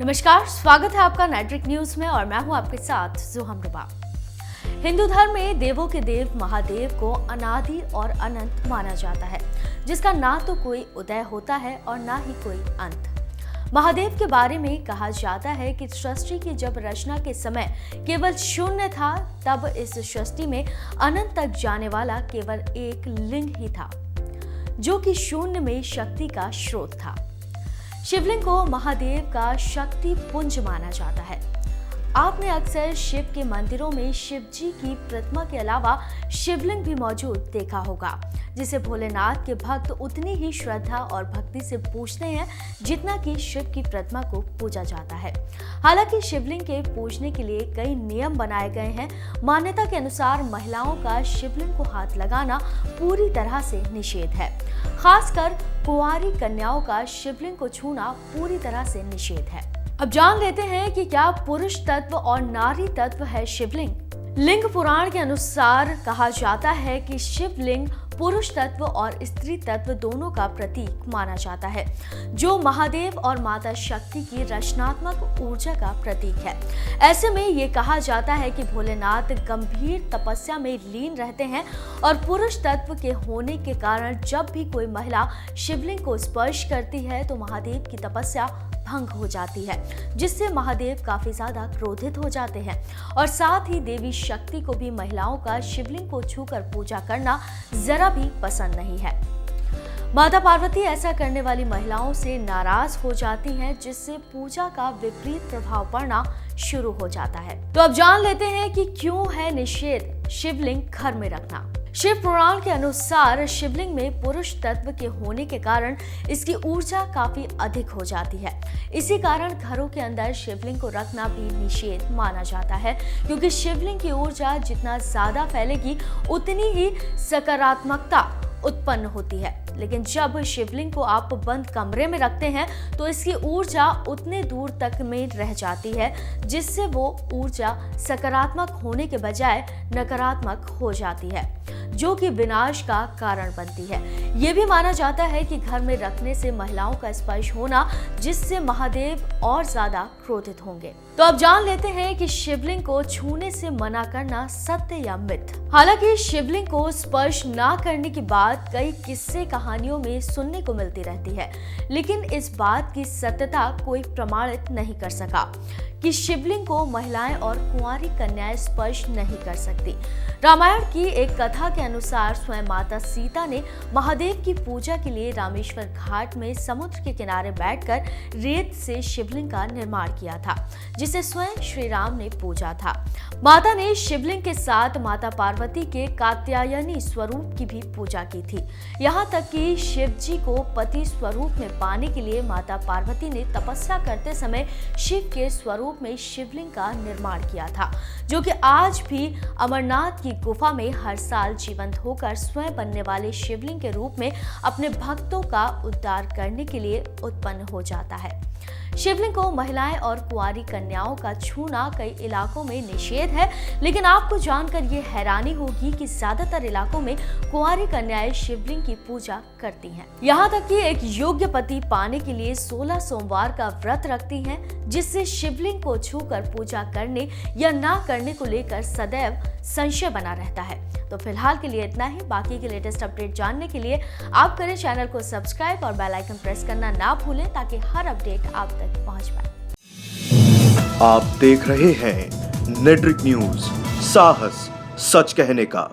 नमस्कार, स्वागत है आपका नेट्रिक न्यूज में और मैं हूं आपके साथ जुहम रुबा। हिंदू धर्म में देवों के देव महादेव को अनादि और अनंत माना जाता है, जिसका ना तो कोई उदय होता है और ना ही कोई अंत। महादेव के बारे में कहा जाता है कि सृष्टि की जब रचना के समय केवल शून्य था, तब इस सृष्टि में अनंत तक जाने वाला केवल एक लिंग ही था, जो कि शून्य में शक्ति का स्रोत था। शिवलिंग को महादेव का शक्ति पुंज माना जाता है। आपने अक्सर शिव के मंदिरों में शिव जी की प्रतिमा के अलावा शिवलिंग भी मौजूद देखा होगा, जिसे भोलेनाथ के भक्त उतनी ही श्रद्धा और भक्ति से पूजते हैं जितना कि शिव की प्रतिमा को पूजा जाता है। हालांकि शिवलिंग के पूजने के लिए कई नियम बनाए गए हैं। मान्यता के अनुसार महिलाओं का शिवलिंग को हाथ लगाना पूरी तरह से निषेध है। खासकर कुंवारी कन्याओं का शिवलिंग को छूना पूरी तरह से निषेध है। अब जान लेते हैं कि क्या पुरुष तत्व और नारी तत्व है शिवलिंग। लिंग पुराण के अनुसार कहा जाता है कि शिवलिंग पुरुष तत्व और स्त्री तत्व दोनों का प्रतीक माना जाता है, जो महादेव और माता शक्ति की रचनात्मक ऊर्जा का प्रतीक है। ऐसे में ये कहा जाता है कि भोलेनाथ गंभीर तपस्या में लीन रहते हैं और पुरुष तत्व के होने के कारण जब भी कोई महिला शिवलिंग को स्पर्श करती है तो महादेव की तपस्या भंग हो जाती है, जिससे महादेव काफी ज्यादा क्रोधित हो जाते हैं और साथ ही देवी शक्ति को भी महिलाओं का शिवलिंग को छूकर पूजा करना जरा भी पसंद नहीं है। माता पार्वती ऐसा करने वाली महिलाओं से नाराज हो जाती हैं, जिससे पूजा का विपरीत प्रभाव पड़ना शुरू हो जाता है। तो अब जान लेते हैं कि क्यों है निषेध शिवलिंग घर में रखना। शिव पुराण के अनुसार शिवलिंग में पुरुष तत्व के होने के कारण इसकी ऊर्जा काफी अधिक हो जाती है। इसी कारण घरों के अंदर शिवलिंग को रखना भी निषेध माना जाता है, क्योंकि शिवलिंग की ऊर्जा जितना ज्यादा फैलेगी उतनी ही सकारात्मकता उत्पन्न होती है। लेकिन जब शिवलिंग को आप बंद कमरे में रखते हैं तो इसकी ऊर्जा उतने दूर तक में रह जाती है, जिससे वो ऊर्जा सकारात्मक होने के बजाय नकारात्मक हो जाती है, जो कि विनाश का कारण बनती है। ये भी माना जाता है कि घर में रखने से महिलाओं का स्पर्श होना, जिससे महादेव और ज्यादा क्रोधित होंगे। तो अब जान लेते हैं कि शिवलिंग को छूने से मना करना सत्य या मिथ। हालांकि शिवलिंग को स्पर्श ना करने की बात कई किस्से कहानियों में सुनने को मिलती रहती है, लेकिन इस बात की सत्यता कोई प्रमाणित नहीं कर सका कि शिवलिंग को महिलाएं और कुंवारी कन्याएं स्पर्श नहीं कर सकती। रामायण की एक कथा के अनुसार स्वयं माता सीता ने महादेव की पूजा के लिए रामेश्वर घाट में समुद्र के किनारे बैठकर रेत से शिवलिंग का निर्माण किया था, जिसे स्वयं श्री राम ने पूजा था। माता ने शिवलिंग के साथ माता पार्वती के कात्यायनी स्वरूप की भी पूजा की थी। यहाँ तक कि शिव जी को पति स्वरूप में पाने के लिए माता पार्वती ने तपस्या करते समय शिव के स्वरूप में शिवलिंग का निर्माण किया था, जो कि आज भी अमरनाथ की गुफा में हर साल जीवंत होकर स्वयं बनने वाले शिवलिंग के रूप में अपने भक्तों का उद्धार करने के लिए उत्पन्न हो जाता है। शिवलिंग को महिलाएं और कुंवारी कन्याओं का छूना कई इलाकों में निषेध है, लेकिन आपको जानकर ये हैरानी होगी कि ज्यादातर इलाकों में कुंवारी कन्याएं शिवलिंग की पूजा करती हैं। यहाँ तक कि एक योग्य पति पाने के लिए 16 सोमवार का व्रत रखती हैं, जिससे शिवलिंग को छूकर पूजा करने या ना करने को लेकर सदैव संशय बना रहता है। तो फिलहाल के लिए इतना ही। बाकी के लेटेस्ट अपडेट जानने के लिए आप करें चैनल को सब्सक्राइब और बेल आइकन प्रेस करना ना भूलें, ताकि हर अपडेट आप तक पहुंच पाए। आप देख रहे हैं नेट्रिक न्यूज, साहस सच कहने का।